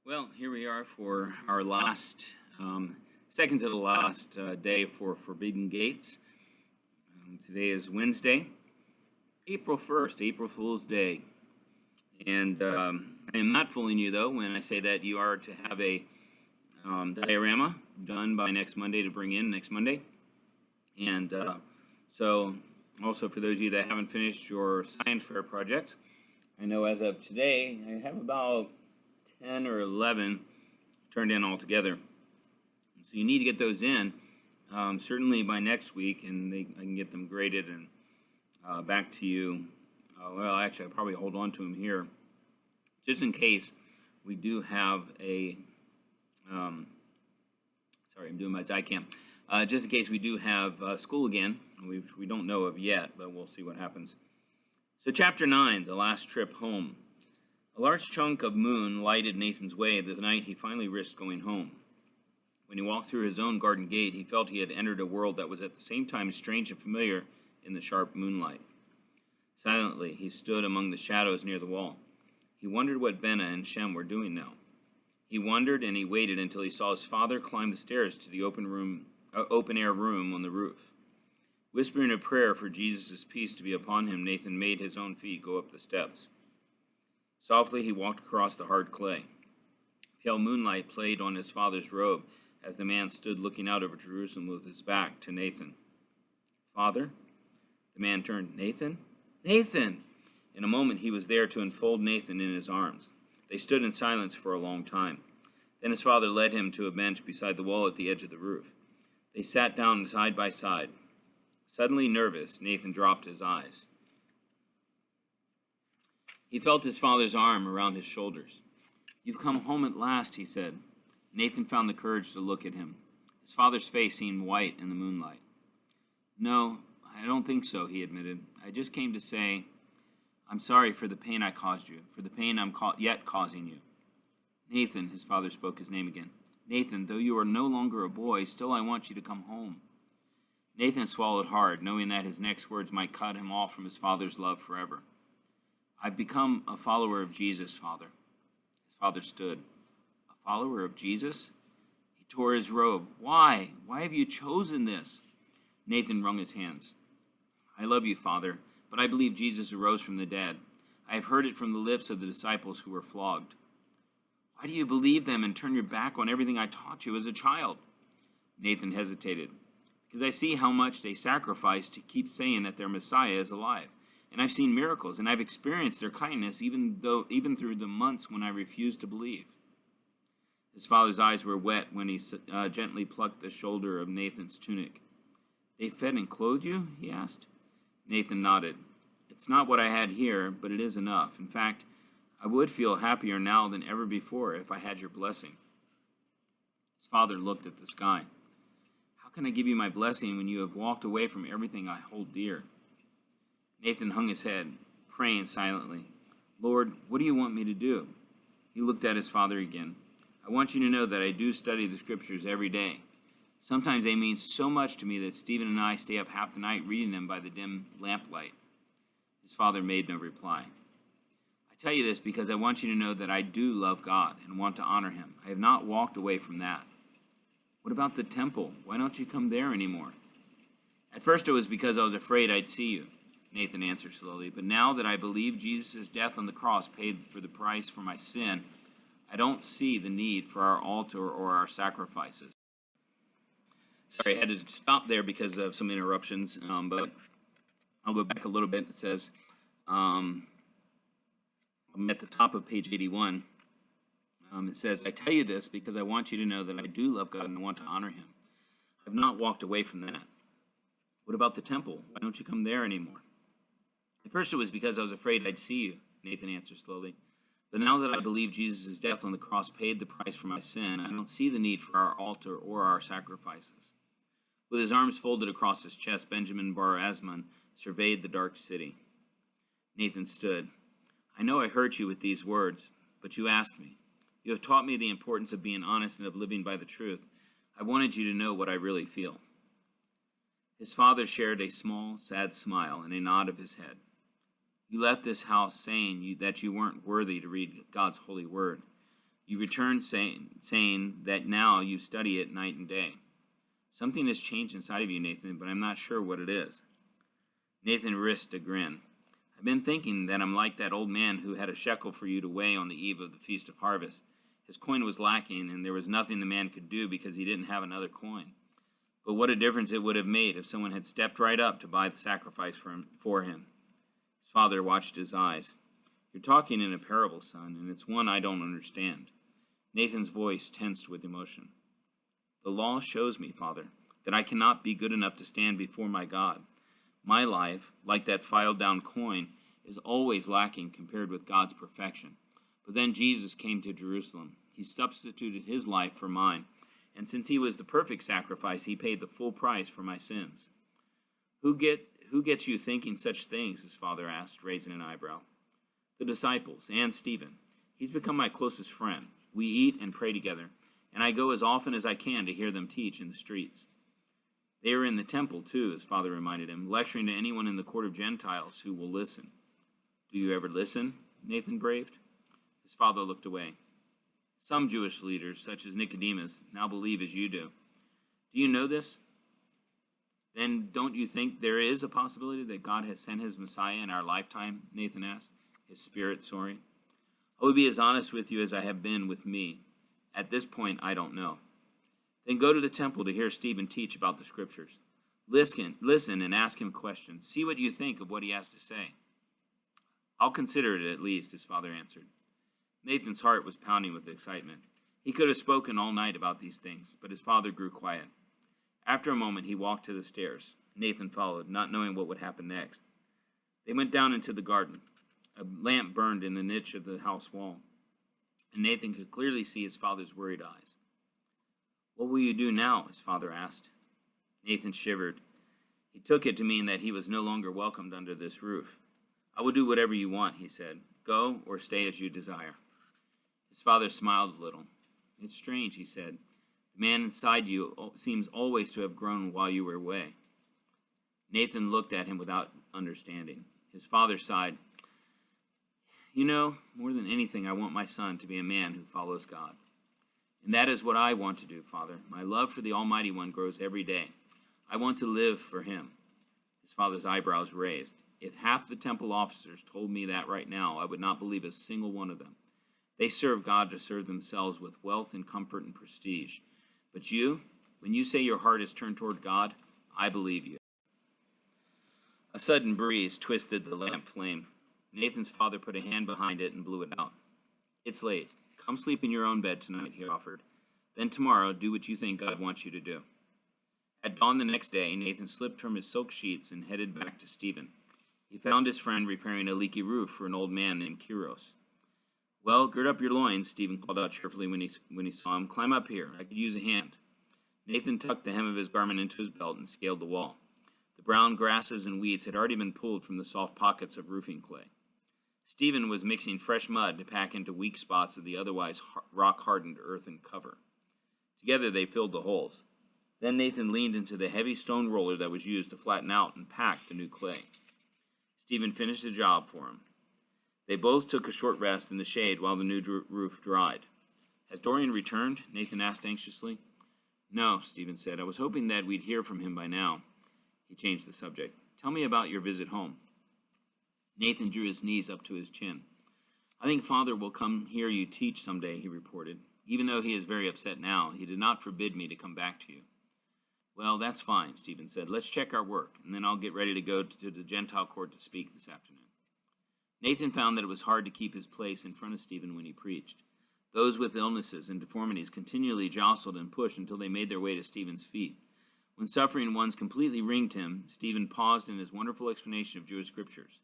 Well, here we are for our second to the last day for Forbidden Gates. Today is Wednesday, April 1st, April Fool's Day. And I am not fooling you, though, when I say that you are to have a diorama done by next Monday to bring in next Monday. And so also for those of you that haven't finished your science fair projects, I know as of today, I have about 10 or 11 turned in altogether. So you need to get those in certainly by next week, and I can get them graded and back to you. Well, actually, I'll probably hold on to them here just in case we do have a, sorry, I'm doing my Zycam. Just in case we do have school again, which we don't know of yet, but we'll see what happens. So chapter 9, the last trip home. A large chunk of moon lighted Nathan's way the night he finally risked going home. When he walked through his own garden gate, he felt he had entered a world that was at the same time strange and familiar in the sharp moonlight. Silently, he stood among the shadows near the wall. He wondered what Benna and Shem were doing now. He wondered and he waited until he saw his father climb the stairs to the open-air room on the roof. Whispering a prayer for Jesus' peace to be upon him, Nathan made his own feet go up the steps. Softly he walked across the hard clay. Pale moonlight played on his father's robe as the man stood looking out over Jerusalem with his back to Nathan. "Father?" The man turned. "Nathan? Nathan!" In a moment he was there to enfold Nathan in his arms. They stood in silence for a long time. Then his father led him to a bench beside the wall at the edge of the roof. They sat down side by side. Suddenly nervous, Nathan dropped his eyes. He felt his father's arm around his shoulders. "You've come home at last," he said. Nathan found the courage to look at him. His father's face seemed white in the moonlight. "No, I don't think so," he admitted. "I just came to say, I'm sorry for the pain I caused you, for the pain I'm yet causing you." "Nathan," his father spoke his name again. "Nathan, though you are no longer a boy, still I want you to come home." Nathan swallowed hard, knowing that his next words might cut him off from his father's love forever. "I've become a follower of Jesus, Father." His father stood. "A follower of Jesus?" He tore his robe. "Why? Why have you chosen this?" Nathan wrung his hands. "I love you, Father, but I believe Jesus arose from the dead. I have heard it from the lips of the disciples who were flogged." "Why do you believe them and turn your back on everything I taught you as a child?" Nathan hesitated. "Because I see how much they sacrifice to keep saying that their Messiah is alive. And I've seen miracles, and I've experienced their kindness even through the months when I refused to believe." His father's eyes were wet when he gently plucked the shoulder of Nathan's tunic. "They fed and clothed you?" he asked. Nathan nodded. "It's not what I had here, but it is enough. In fact, I would feel happier now than ever before if I had your blessing." His father looked at the sky. "How can I give you my blessing when you have walked away from everything I hold dear?" Nathan hung his head, praying silently. "Lord, what do you want me to do?" He looked at his father again. "I want you to know that I do study the scriptures every day. Sometimes they mean so much to me that Stephen and I stay up half the night reading them by the dim lamplight." His father made no reply. "I tell you this because I want you to know that I do love God and want to honor him. I have not walked away from that." "What about the temple? Why don't you come there anymore?" "At first it was because I was afraid I'd see you," Nathan answered slowly. "But now that I believe Jesus' death on the cross paid for the price for my sin, I don't see the need for our altar or our sacrifices." Sorry, I had to stop there because of some interruptions, but I'll go back a little bit. It says, I'm at the top of page 81. It says, "I tell you this because I want you to know that I do love God and want to honor him. I have not walked away from that." "What about the temple? Why don't you come there anymore?" "At first it was because I was afraid I'd see you," Nathan answered slowly. "But now that I believe Jesus' death on the cross paid the price for my sin, I don't see the need for our altar or our sacrifices." With his arms folded across his chest, Benjamin Bar Asman surveyed the dark city. Nathan stood. "I know I hurt you with these words, but you asked me. You have taught me the importance of being honest and of living by the truth. I wanted you to know what I really feel." His father shared a small, sad smile and a nod of his head. "You left this house saying that you weren't worthy to read God's holy word. You returned saying that now you study it night and day. Something has changed inside of you, Nathan, but I'm not sure what it is. Nathan risked a grin. I've been thinking that I'm like that old man who had a shekel for you to weigh on the eve of the Feast of Harvest. His coin was lacking, and there was nothing the man could do because he didn't have another coin. But what a difference it would have made if someone had stepped right up to buy the sacrifice for him. His father watched his eyes. You're talking in a parable, son, and it's one I don't understand. Nathan's voice tensed with emotion. The law shows me, Father, that I cannot be good enough to stand before my God. My life, like that filed-down coin, is always lacking compared with God's perfection. But then Jesus came to Jerusalem. He substituted his life for mine, and since he was the perfect sacrifice, he paid the full price for my sins. Who gets you thinking such things? His father asked, raising an eyebrow. The disciples and Stephen. He's become my closest friend. We eat and pray together, and I go as often as I can to hear them teach in the streets. They are in the temple, too, his father reminded him, lecturing to anyone in the court of Gentiles who will listen. Do you ever listen? Nathan braved. His father looked away. Some Jewish leaders, such as Nicodemus, now believe as you do. Do you know this? Then don't you think there is a possibility that God has sent his Messiah in our lifetime? Nathan asked, his spirit soaring. I will be as honest with you as I have been with me. At this point, I don't know. Then go to the temple to hear Stephen teach about the scriptures. Listen and ask him questions. See what you think of what he has to say. I'll consider it at least, his father answered. Nathan's heart was pounding with excitement. He could have spoken all night about these things, but his father grew quiet. After a moment, he walked to the stairs. Nathan followed, not knowing what would happen next. They went down into the garden. A lamp burned in the niche of the house wall, and Nathan could clearly see his father's worried eyes. What will you do now? His father asked. Nathan shivered. He took it to mean that he was no longer welcomed under this roof. I will do whatever you want, he said. Go or stay as you desire. His father smiled a little. It's strange, he said. The man inside you seems always to have grown while you were away. Nathan looked at him without understanding. His father sighed. You know, more than anything, I want my son to be a man who follows God. And that is what I want to do, Father. My love for the Almighty One grows every day. I want to live for him. His father's eyebrows raised. If half the temple officers told me that right now, I would not believe a single one of them. They serve God to serve themselves with wealth and comfort and prestige. But you, when you say your heart is turned toward God, I believe you. A sudden breeze twisted the lamp flame. Nathan's father put a hand behind it and blew it out. It's late. Come sleep in your own bed tonight, he offered. Then tomorrow, do what you think God wants you to do. At dawn the next day, Nathan slipped from his silk sheets and headed back to Stephen. He found his friend repairing a leaky roof for an old man named Kiros. Well, gird up your loins, Stephen called out cheerfully when he saw him. Climb up here. I could use a hand. Nathan tucked the hem of his garment into his belt and scaled the wall. The brown grasses and weeds had already been pulled from the soft pockets of roofing clay. Stephen was mixing fresh mud to pack into weak spots of the otherwise rock-hardened earthen cover. Together they filled the holes. Then Nathan leaned into the heavy stone roller that was used to flatten out and pack the new clay. Stephen finished the job for him. They both took a short rest in the shade while the new roof dried. Has Dorian returned? Nathan asked anxiously. No, Stephen said. I was hoping that we'd hear from him by now. He changed the subject. Tell me about your visit home. Nathan drew his knees up to his chin. I think Father will come hear you teach someday, he reported. Even though he is very upset now, he did not forbid me to come back to you. Well, that's fine, Stephen said. Let's check our work, and then I'll get ready to go to the Gentile court to speak this afternoon. Nathan found that it was hard to keep his place in front of Stephen when he preached. Those with illnesses and deformities continually jostled and pushed until they made their way to Stephen's feet. When suffering ones completely ringed him, Stephen paused in his wonderful explanation of Jewish scriptures.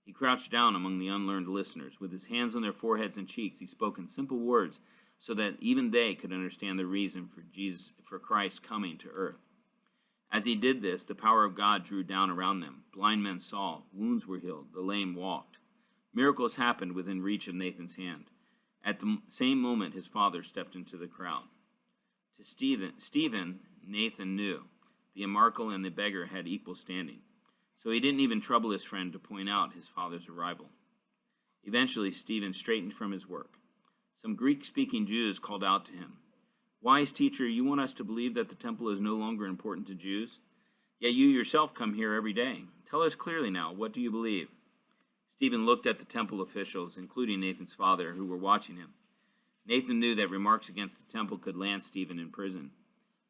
He crouched down among the unlearned listeners. With his hands on their foreheads and cheeks, he spoke in simple words so that even they could understand the reason for Christ's coming to earth. As he did this, the power of God drew down around them. Blind men saw, wounds were healed, the lame walked. Miracles happened within reach of Nathan's hand. At the same moment, his father stepped into the crowd. To Stephen, Nathan knew the Amarkel and the beggar had equal standing. So he didn't even trouble his friend to point out his father's arrival. Eventually, Stephen straightened from his work. Some Greek-speaking Jews called out to him, "Wise teacher, you want us to believe that the temple is no longer important to Jews? Yet you yourself come here every day. Tell us clearly now, what do you believe?" Stephen looked at the temple officials, including Nathan's father, who were watching him. Nathan knew that remarks against the temple could land Stephen in prison.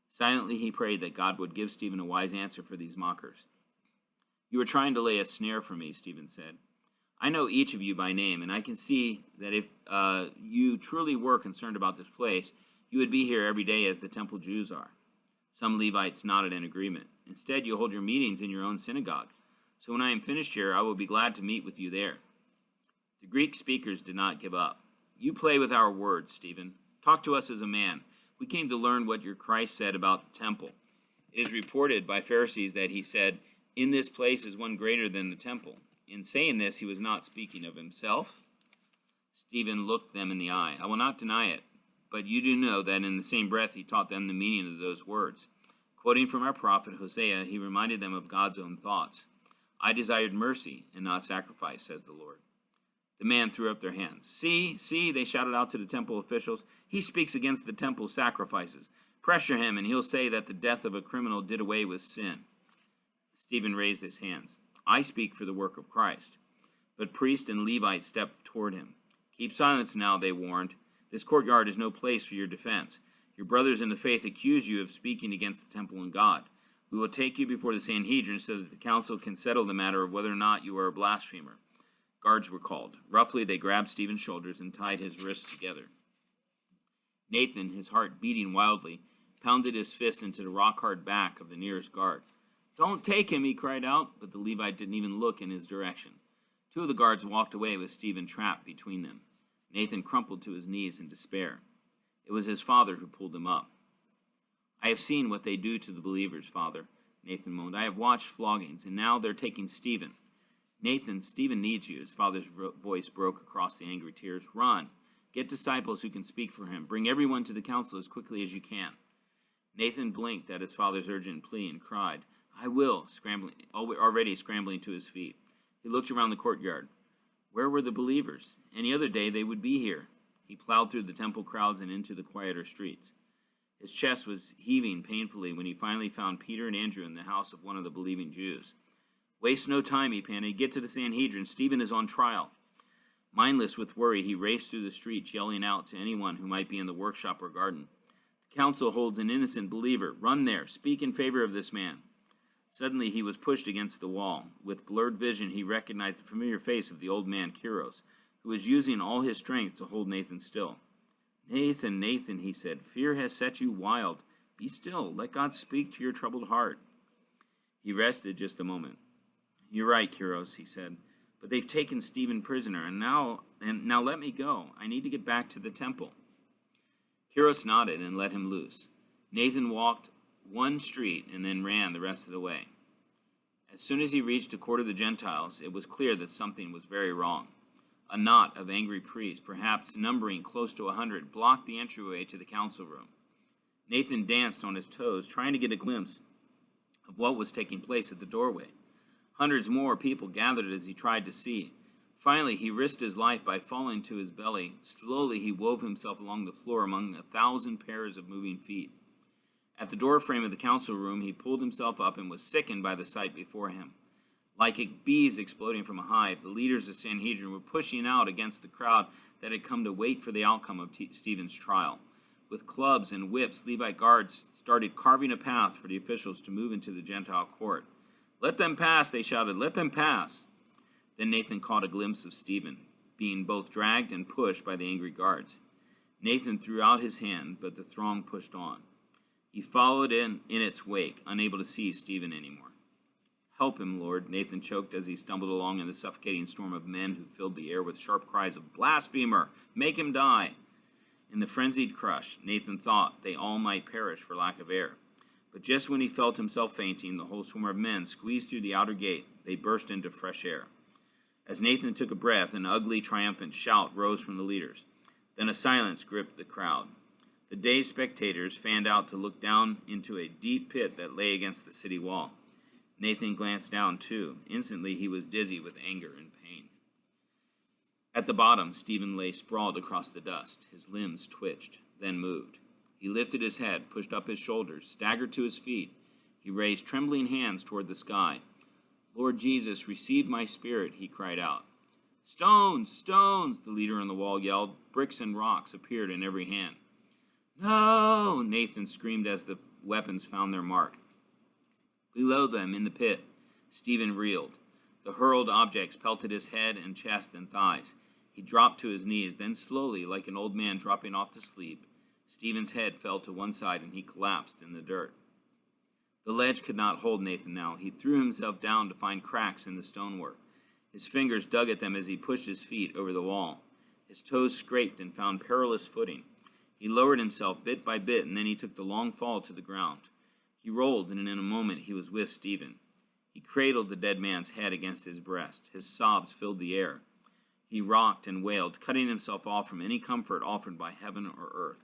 Silently he prayed that God would give Stephen a wise answer for these mockers. "You are trying to lay a snare for me," Stephen said. "I know each of you by name, and I can see that if you truly were concerned about this place, you would be here every day as the temple Jews are." Some Levites nodded in agreement. "Instead, you hold your meetings in your own synagogue. So when I am finished here, I will be glad to meet with you there." The Greek speakers did not give up. "You play with our words, Stephen. Talk to us as a man. We came to learn what your Christ said about the temple. It is reported by Pharisees that he said, 'In this place is one greater than the temple.' In saying this, he was not speaking of himself." Stephen looked them in the eye. "I will not deny it, but you do know that in the same breath he taught them the meaning of those words. Quoting from our prophet Hosea, he reminded them of God's own thoughts. 'I desired mercy and not sacrifice,' says the Lord." The man threw up their hands. See, they shouted out to the temple officials. "He speaks against the temple sacrifices. Pressure him, and he'll say that the death of a criminal did away with sin." Stephen raised his hands. "I speak for the work of Christ." But priest and Levite stepped toward him. "Keep silence now," they warned. "This courtyard is no place for your defense. Your brothers in the faith accuse you of speaking against the temple and God. We will take you before the Sanhedrin so that the council can settle the matter of whether or not you are a blasphemer." Guards were called. Roughly, they grabbed Stephen's shoulders and tied his wrists together. Nathan, his heart beating wildly, pounded his fist into the rock-hard back of the nearest guard. "Don't take him," he cried out, but the Levite didn't even look in his direction. Two of the guards walked away with Stephen trapped between them. Nathan crumpled to his knees in despair. It was his father who pulled him up. "I have seen what they do to the believers, Father," Nathan moaned. "I have watched floggings, and now they're taking Stephen." "Nathan, Stephen needs you," his father's voice broke across the angry tears. "Run. Get disciples who can speak for him. Bring everyone to the council as quickly as you can." Nathan blinked at his father's urgent plea and cried, "I will," already scrambling to his feet. He looked around the courtyard. Where were the believers? Any other day they would be here. He plowed through the temple crowds and into the quieter streets. His chest was heaving painfully when he finally found Peter and Andrew in the house of one of the believing Jews. "Waste no time," he panted. "Get to the Sanhedrin. Stephen is on trial." Mindless with worry, he raced through the streets, yelling out to anyone who might be in the workshop or garden. "The council holds an innocent believer. Run there. Speak in favor of this man." Suddenly he was pushed against the wall. With blurred vision, he recognized the familiar face of the old man, Kyros, who was using all his strength to hold Nathan still. "Nathan, Nathan," he said, "fear has set you wild. Be still. Let God speak to your troubled heart." He rested just a moment. "You're right, Kyros," he said, "but they've taken Stephen prisoner, and now let me go. I need to get back to the temple." Kyros nodded and let him loose. Nathan walked one street and then ran the rest of the way. As soon as he reached the court of the Gentiles, it was clear that something was very wrong. A knot of angry priests, perhaps numbering close to 100, blocked the entryway to the council room. Nathan danced on his toes, trying to get a glimpse of what was taking place at the doorway. Hundreds more people gathered as he tried to see. Finally, he risked his life by falling to his belly. Slowly, he wove himself along the floor among 1,000 pairs of moving feet. At the doorframe of the council room, he pulled himself up and was sickened by the sight before him. Like bees exploding from a hive, the leaders of Sanhedrin were pushing out against the crowd that had come to wait for the outcome of Stephen's trial. With clubs and whips, Levite guards started carving a path for the officials to move into the Gentile court. "Let them pass," they shouted. "Let them pass." Then Nathan caught a glimpse of Stephen, being both dragged and pushed by the angry guards. Nathan threw out his hand, but the throng pushed on. He followed in its wake, unable to see Stephen anymore. "Help him, Lord," Nathan choked as he stumbled along in the suffocating storm of men who filled the air with sharp cries of "Blasphemer! Make him die!" In the frenzied crush, Nathan thought they all might perish for lack of air. But just when he felt himself fainting, the whole swarm of men squeezed through the outer gate. They burst into fresh air. As Nathan took a breath, an ugly, triumphant shout rose from the leaders. Then a silence gripped the crowd. The dazed spectators fanned out to look down into a deep pit that lay against the city wall. Nathan glanced down, too. Instantly, he was dizzy with anger and pain. At the bottom, Stephen lay sprawled across the dust. His limbs twitched, then moved. He lifted his head, pushed up his shoulders, staggered to his feet. He raised trembling hands toward the sky. "Lord Jesus, receive my spirit," he cried out. "Stones! Stones!" the leader on the wall yelled. Bricks and rocks appeared in every hand. "No!" Nathan screamed as the weapons found their mark. Below them, in the pit, Stephen reeled. The hurled objects pelted his head and chest and thighs. He dropped to his knees, then slowly, like an old man dropping off to sleep, Stephen's head fell to one side and he collapsed in the dirt. The ledge could not hold Nathan now. He threw himself down to find cracks in the stonework. His fingers dug at them as he pushed his feet over the wall. His toes scraped and found perilous footing. He lowered himself bit by bit, and then he took the long fall to the ground. He rolled, and in a moment he was with Stephen. He cradled the dead man's head against his breast. His sobs filled the air. He rocked and wailed, cutting himself off from any comfort offered by heaven or earth.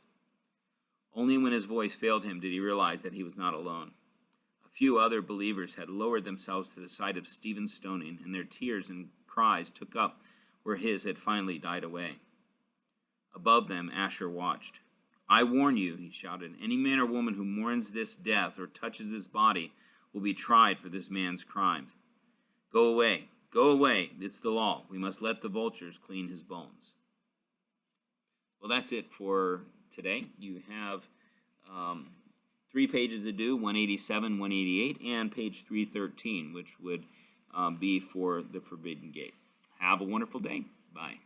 Only when his voice failed him did he realize that he was not alone. A few other believers had lowered themselves to the side of Stephen's stoning, and their tears and cries took up where his had finally died away. Above them, Asher watched. "I warn you," he shouted, "any man or woman who mourns this death or touches this body will be tried for this man's crimes. Go away, go away, it's the law. We must let the vultures clean his bones." Well, that's it for today. You have 3 pages to do, 187, 188, and page 313, which would be for the Forbidden Gate. Have a wonderful day. Bye.